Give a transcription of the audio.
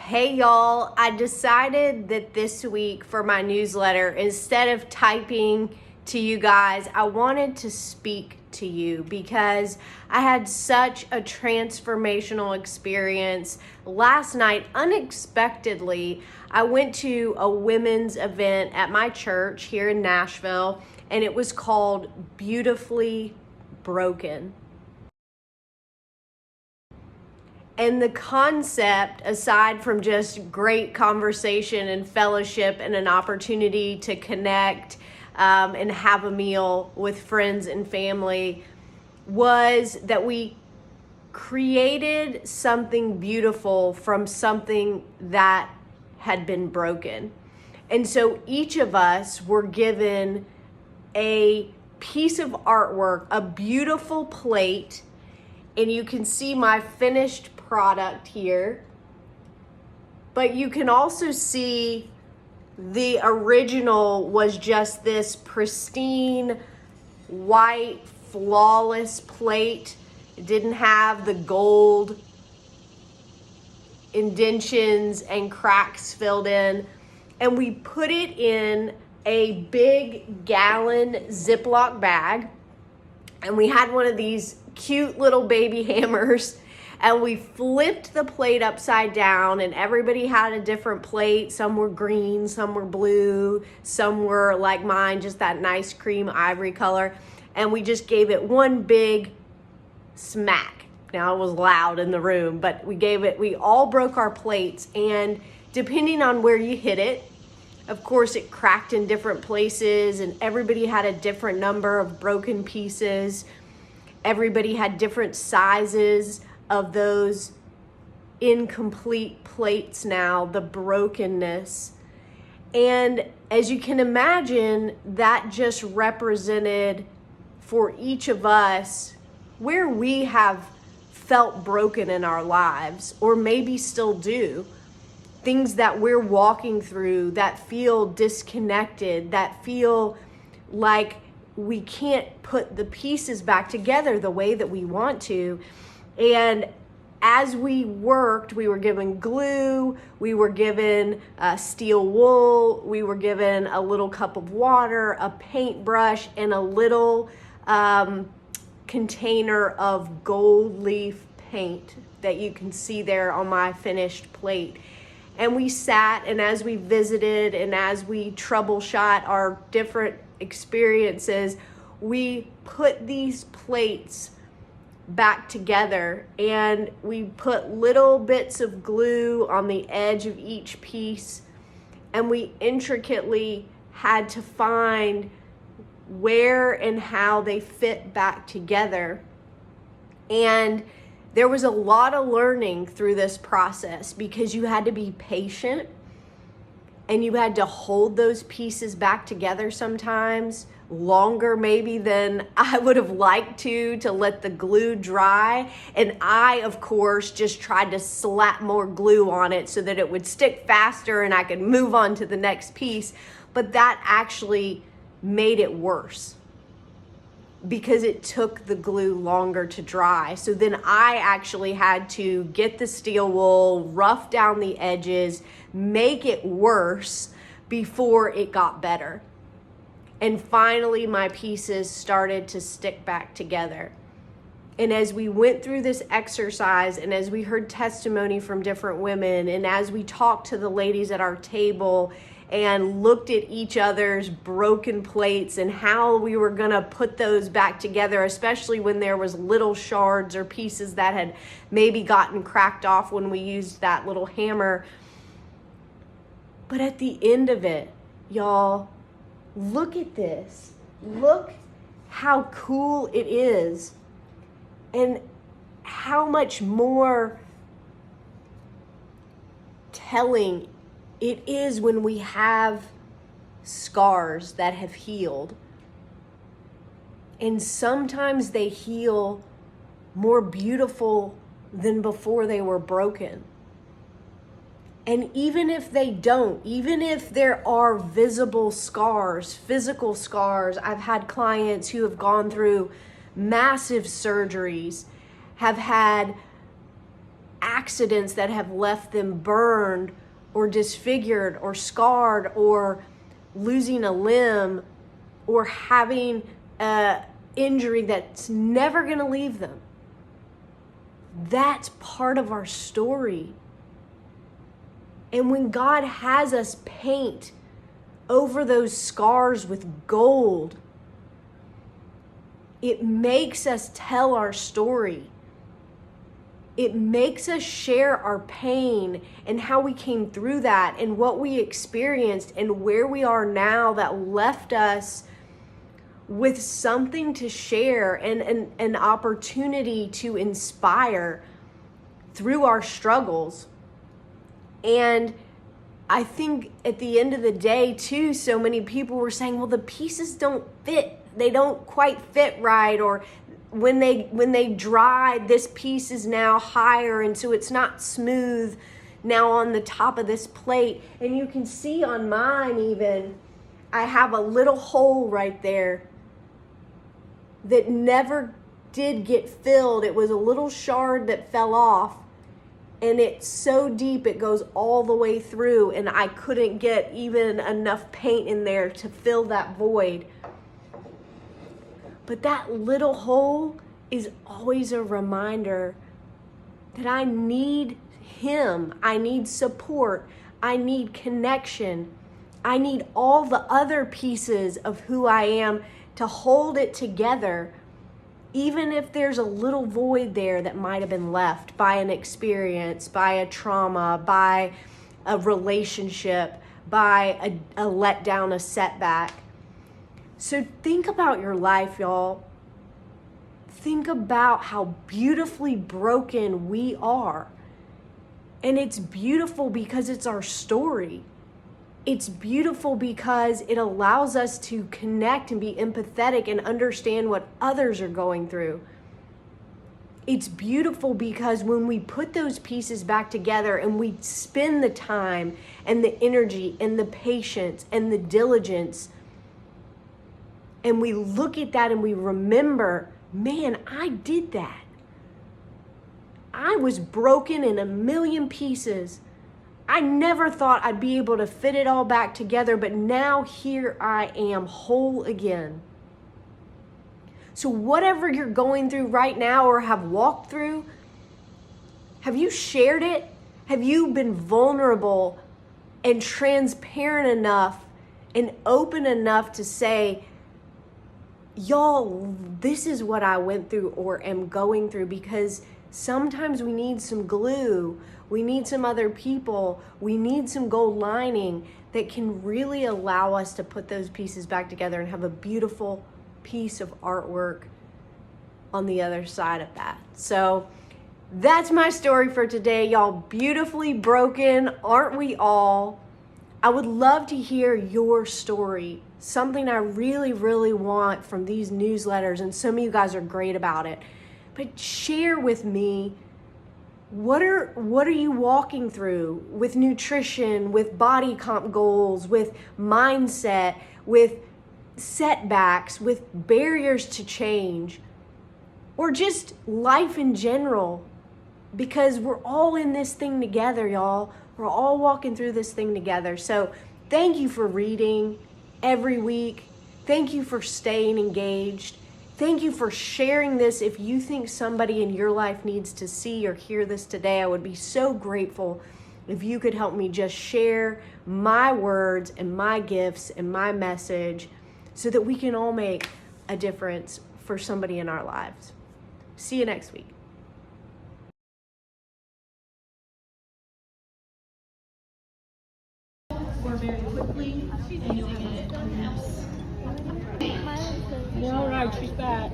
Hey y'all, I decided that this week for my newsletter, instead of typing to you guys, I wanted to speak to you because I had such a transformational experience last night. Unexpectedly, I went to a women's event at my church here in Nashville, and it was called Beautifully Broken. And the concept, aside from just great conversation and fellowship and an opportunity to connect and have a meal with friends and family, was that we created something beautiful from something that had been broken. And so each of us were given a piece of artwork, a beautiful plate, and you can see my finished product here, but you can also see the original was just this pristine white flawless plate. It didn't have the gold indentions and cracks filled in, and we put it in a big gallon Ziploc bag, and we had one of these cute little baby hammers, and we flipped the plate upside down, and everybody had a different plate. Some were green, some were blue, some were like mine, just that nice cream ivory color, and we just gave it one big smack. Now it was loud in the room, but we all broke our plates, and depending on where you hit it, of course it cracked in different places, and everybody had a different number of broken pieces. Everybody had different sizes of those incomplete plates now, the brokenness. And as you can imagine, that just represented for each of us where we have felt broken in our lives, or maybe still do. Things that we're walking through that feel disconnected, that feel like we can't put the pieces back together the way that we want to. And as we worked, we were given glue, we were given steel wool, we were given a little cup of water, a paintbrush, and a little container of gold leaf paint that you can see there on my finished plate. And we sat, and as we visited and as we troubleshot our different experiences, we put these plates back together, and we put little bits of glue on the edge of each piece, and we intricately had to find where and how they fit back together. And there was a lot of learning through this process because you had to be patient, and you had to hold those pieces back together sometimes longer maybe than I would have liked to let the glue dry. And I, of course, just tried to slap more glue on it so that it would stick faster and I could move on to the next piece. But that actually made it worse because it took the glue longer to dry. So then I actually had to get the steel wool, rough down the edges, make it worse before it got better. And finally, my pieces started to stick back together. And as we went through this exercise, and as we heard testimony from different women, and as we talked to the ladies at our table and looked at each other's broken plates and how we were gonna put those back together, especially when there was little shards or pieces that had maybe gotten cracked off when we used that little hammer. But at the end of it, y'all, look at this. Look how cool it is, and how much more telling it is when we have scars that have healed. And sometimes they heal more beautiful than before they were broken. And even if they don't, even if there are visible scars, physical scars, I've had clients who have gone through massive surgeries, have had accidents that have left them burned or disfigured or scarred or losing a limb or having a injury that's never going to leave them. That's part of our story. And when God has us paint over those scars with gold, it makes us tell our story. It makes us share our pain and how we came through that and what we experienced and where we are now that left us with something to share and an opportunity to inspire through our struggles. And I think at the end of the day too, so many people were saying, well, the pieces don't fit. They don't quite fit right. Or when they dry, this piece is now higher. And so it's not smooth now on the top of this plate. And you can see on mine even, I have a little hole right there that never did get filled. It was a little shard that fell off. And it's so deep, it goes all the way through, and I couldn't get even enough paint in there to fill that void. But that little hole is always a reminder that I need Him. I need support. I need connection. I need all the other pieces of who I am to hold it together. Even if there's a little void there that might have been left by an experience, by a trauma, by a relationship, by a letdown, a setback. So think about your life, y'all. Think about how beautifully broken we are. And it's beautiful because it's our story. It's beautiful because it allows us to connect and be empathetic and understand what others are going through. It's beautiful because when we put those pieces back together and we spend the time and the energy and the patience and the diligence, and we look at that and we remember, man, I did that. I was broken in a million pieces. I never thought I'd be able to fit it all back together, but now here I am, whole again. So whatever you're going through right now or have walked through, have you shared it? Have you been vulnerable and transparent enough and open enough to say, y'all, this is what I went through or am going through? Because sometimes we need some glue. We need some other people. We need some gold lining that can really allow us to put those pieces back together and have a beautiful piece of artwork on the other side of that. So that's my story for today, y'all. Beautifully broken, aren't we all? I would love to hear your story. Something I really, really want from these newsletters, and some of you guys are great about it. But share with me, what are you walking through with nutrition, with body comp goals, with mindset, with setbacks, with barriers to change, or just life in general? Because we're all in this thing together, y'all. We're all walking through this thing together. So thank you for reading every week. Thank you for staying engaged. Thank you for sharing this. If you think somebody in your life needs to see or hear this today, I would be so grateful if you could help me just share my words and my gifts and my message so that we can all make a difference for somebody in our lives. See you next week. Or very quickly, and you'll get it. Yes. All right, she's back.